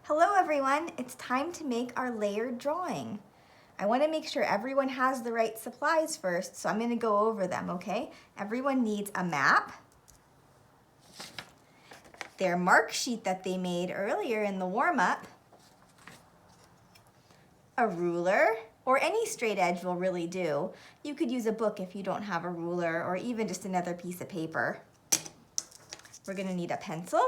Hello everyone, it's time to make our layered drawing. I want to make sure everyone has the right supplies first, so I'm going to go over them, okay? Everyone needs a map, their mark sheet that they made earlier in the warm-up, a ruler, or any straight edge will really do. You could use a book if you don't have a ruler, or even just another piece of paper. We're going to need a pencil,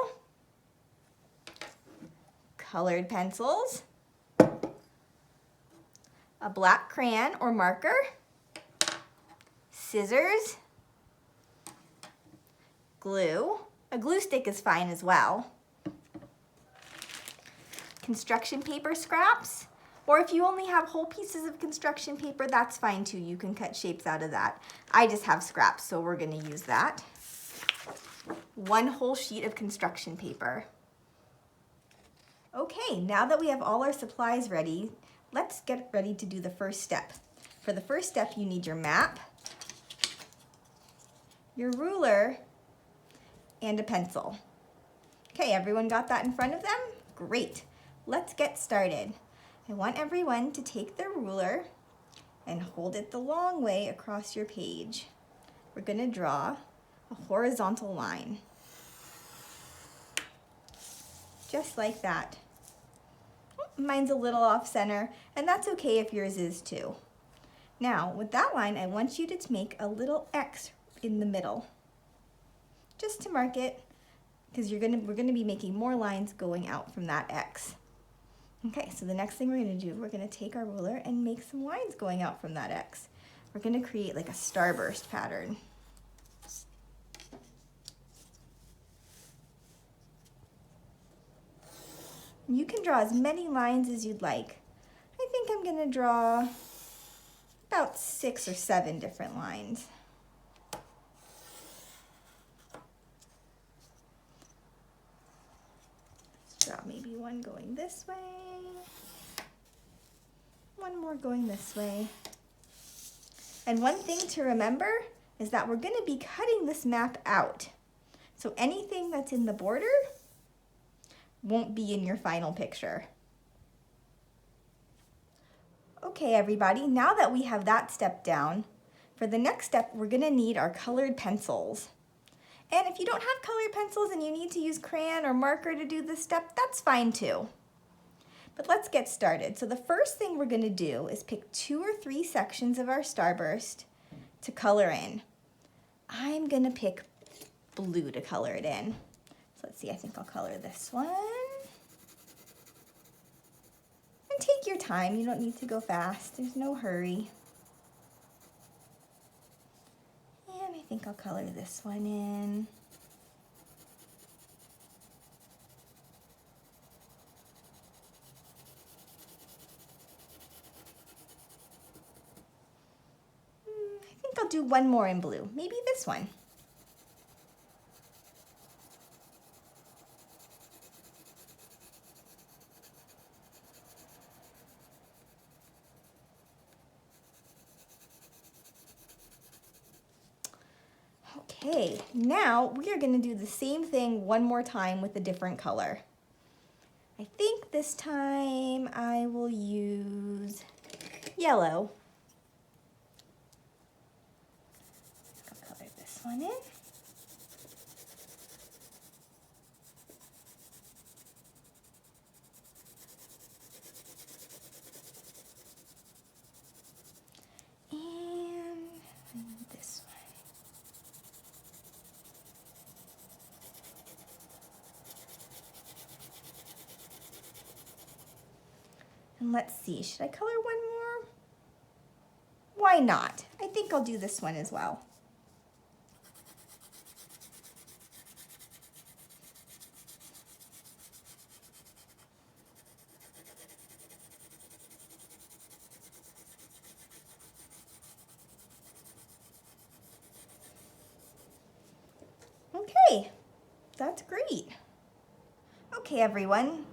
colored pencils, a black crayon or marker, scissors, glue, a glue stick is fine as well, construction paper scraps, or if you only have whole pieces of construction paper, that's fine too. You can cut shapes out of that. I just have scraps, so we're going to use that. One whole sheet of construction paper. Okay, now that we have all our supplies ready, let's get ready to do the first step. For the first step, you need your map, your ruler, and a pencil. Okay, everyone got that in front of them? Great. Let's get started. I want everyone to take their ruler and hold it the long way across your page. We're going to draw a horizontal line. Just like that. Mine's a little off center, and that's okay if yours is too. Now, with that line, I want you to make a little X in the middle, just to mark it, because we're gonna be making more lines going out from that X. Okay, so the next thing we're gonna do, we're gonna take our ruler and make some lines going out from that X. We're gonna create like a starburst pattern. You can draw as many lines as you'd like. I think I'm gonna draw about 6 or 7 different lines. Let's draw maybe one going this way, one more going this way. And one thing to remember is that we're gonna be cutting this map out. So anything that's in the border won't be in your final picture. Okay, everybody, now that we have that step down, for the next step, we're gonna need our colored pencils. And if you don't have colored pencils and you need to use crayon or marker to do this step, that's fine too. But let's get started. So the first thing we're gonna do is pick 2 or 3 sections of our starburst to color in. I'm gonna pick blue to color it in. Let's see, I think I'll color this one. And take your time, you don't need to go fast, there's no hurry. And I think I'll color this one in. I think I'll do one more in blue, maybe this one. Okay, now we are going to do the same thing one more time with a different color. I think this time I will use yellow. I'll color this one in. And this one. And let's see, should I color one more? Why not? I think I'll do this one as well. Okay, that's great. Okay, everyone.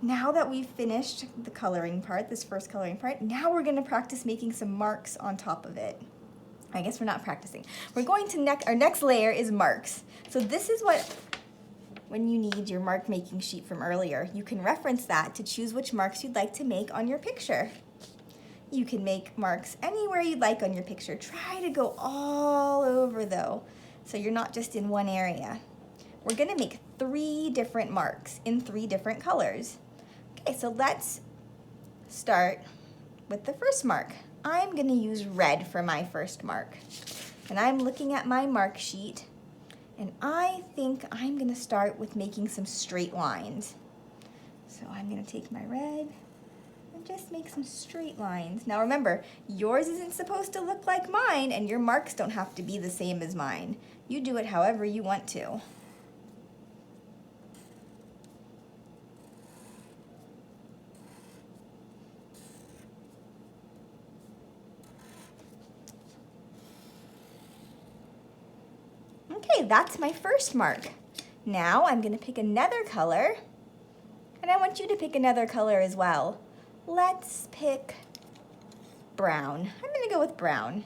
Now that we've finished the coloring part, this first coloring part, now we're gonna practice making some marks on top of it. I guess we're not practicing. We're going to, our next layer is marks. So this is what when you need your mark making sheet from earlier. You can reference that to choose which marks you'd like to make on your picture. You can make marks anywhere you'd like on your picture. Try to go all over though, so you're not just in one area. We're gonna make 3 different marks in 3 different colors. Okay, so let's start with the first mark. I'm gonna use red for my first mark. And I'm looking at my mark sheet, and I think I'm gonna start with making some straight lines. So I'm gonna take my red and just make some straight lines. Now remember, yours isn't supposed to look like mine, and your marks don't have to be the same as mine. You do it however you want to. Okay, that's my first mark. Now I'm gonna pick another color, and I want you to pick another color as well. Let's pick brown. I'm gonna go with brown.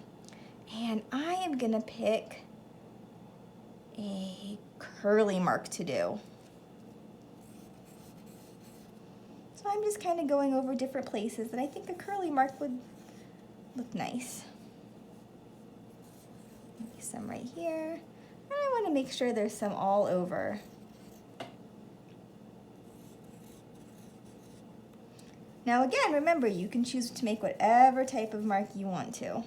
And I am gonna pick a curly mark to do. So I'm just kind of going over different places that I think a curly mark would look nice. Maybe some right here. And I want to make sure there's some all over. Now again, remember, you can choose to make whatever type of mark you want to.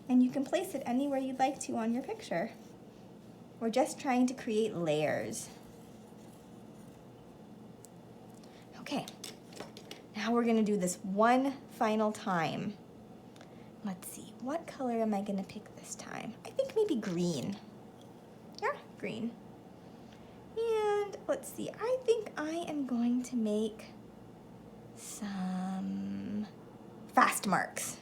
And you can place it anywhere you'd like to on your picture. We're just trying to create layers. Okay, now we're gonna do this one final time. Let's see, what color am I gonna pick this time? I think maybe green. Yeah, green. And let's see, I think I am going to make some fast marks.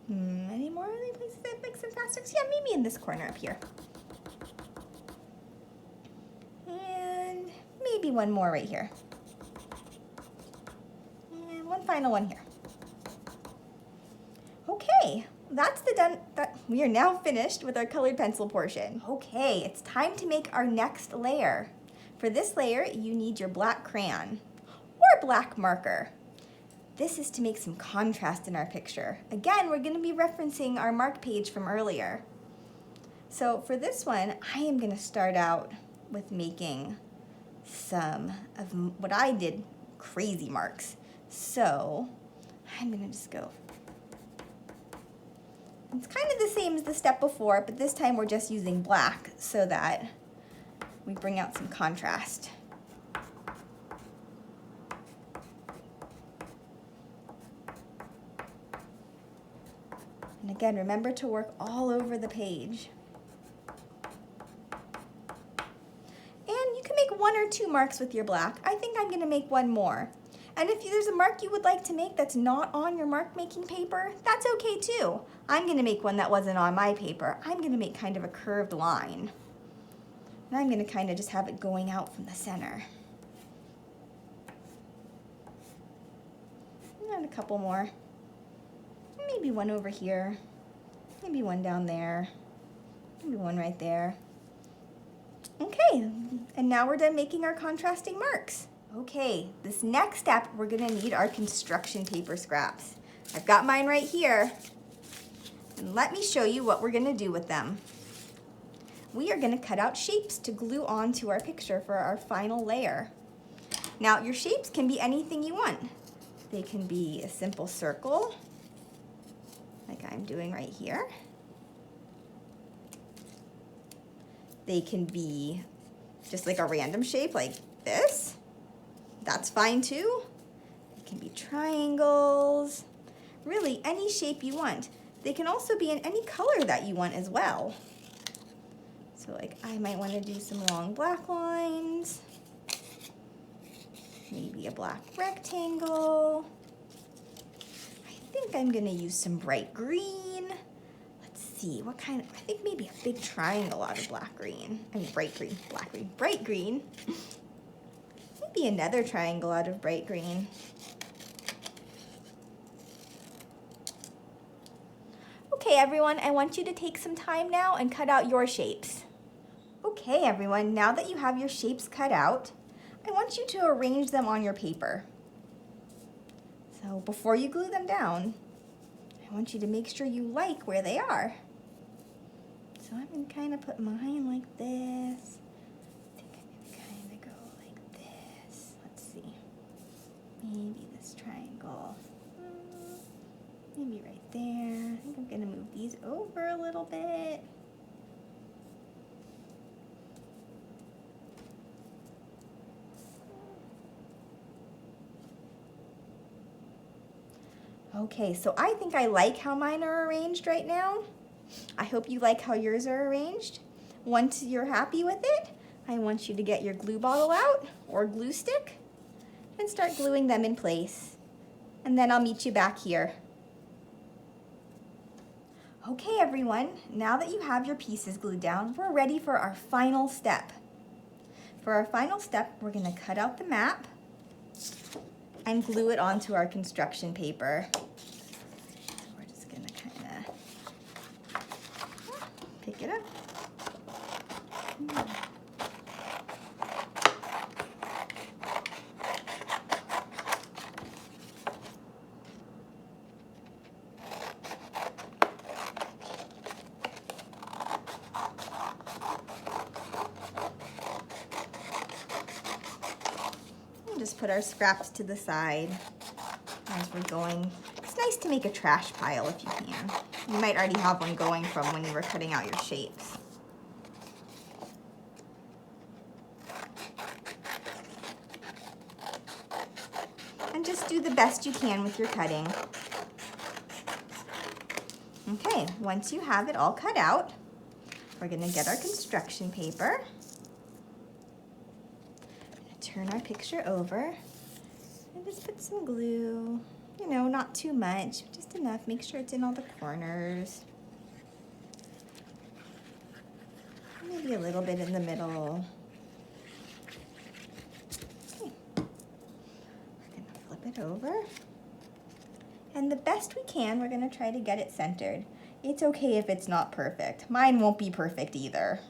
Any more other places I'd like some fast marks? Yeah, maybe in this corner up here. And maybe one more right here. And one final one here. Okay, that's we are now finished with our colored pencil portion. Okay, it's time to make our next layer. For this layer, you need your black crayon or black marker. This is to make some contrast in our picture. Again, we're going to be referencing our mark page from earlier. So for this one, I am going to start out with making some of what I did crazy marks. So I'm going to just go. It's kind of the same as the step before, but this time we're just using black so that we bring out some contrast. And again, remember to work all over the page. And you can make 1 or 2 marks with your black. I think I'm gonna make 1 more. And if there's a mark you would like to make that's not on your mark making paper, that's okay too. I'm gonna make one that wasn't on my paper. I'm gonna make kind of a curved line. And I'm gonna kind of just have it going out from the center. And a couple more. Maybe one over here, maybe one down there, maybe one right there. Okay, and now we're done making our contrasting marks. Okay, this next step, we're gonna need our construction paper scraps. I've got mine right here, and let me show you what we're gonna do with them. We are gonna cut out shapes to glue onto our picture for our final layer. Now, your shapes can be anything you want. They can be a simple circle, like I'm doing right here. They can be just like a random shape like this. That's fine too. They can be triangles. Really, any shape you want. They can also be in any color that you want as well. So like I might want to do some long black lines. Maybe a black rectangle. I think I'm gonna use some bright green. Let's see, what kind of, I think maybe a big triangle out of black green. I mean bright green, black green, bright green. Maybe another triangle out of bright green. Okay, everyone, I want you to take some time now and cut out your shapes. Okay, everyone, now that you have your shapes cut out, I want you to arrange them on your paper. So before you glue them down, I want you to make sure you like where they are. So I'm going to kind of put mine like this. I think I'm going to kind of go like this. Let's see. Maybe this triangle. Maybe right there. I think I'm going to move these over a little bit. Okay, so I think I like how mine are arranged right now. I hope you like how yours are arranged. Once you're happy with it, I want you to get your glue bottle out or glue stick and start gluing them in place. And then I'll meet you back here. Okay, everyone, now that you have your pieces glued down, we're ready for our final step. For our final step, we're going to cut out the map and glue it onto our construction paper. We're just going to kind of pick it up. Just put our scraps to the side as we're going. It's nice to make a trash pile if you can. You might already have one going from when you were cutting out your shapes. And just do the best you can with your cutting. Okay, once you have it all cut out, we're going to get our construction paper. Turn our picture over and just put some glue, you know, not too much, just enough. Make sure it's in all the corners. Maybe a little bit in the middle. Okay. We're going to flip it over. And the best we can, we're going to try to get it centered. It's okay if it's not perfect. Mine won't be perfect either.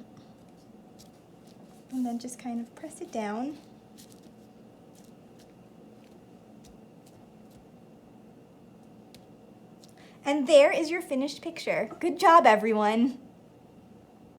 And then just kind of press it down. And there is your finished picture. Good job, everyone.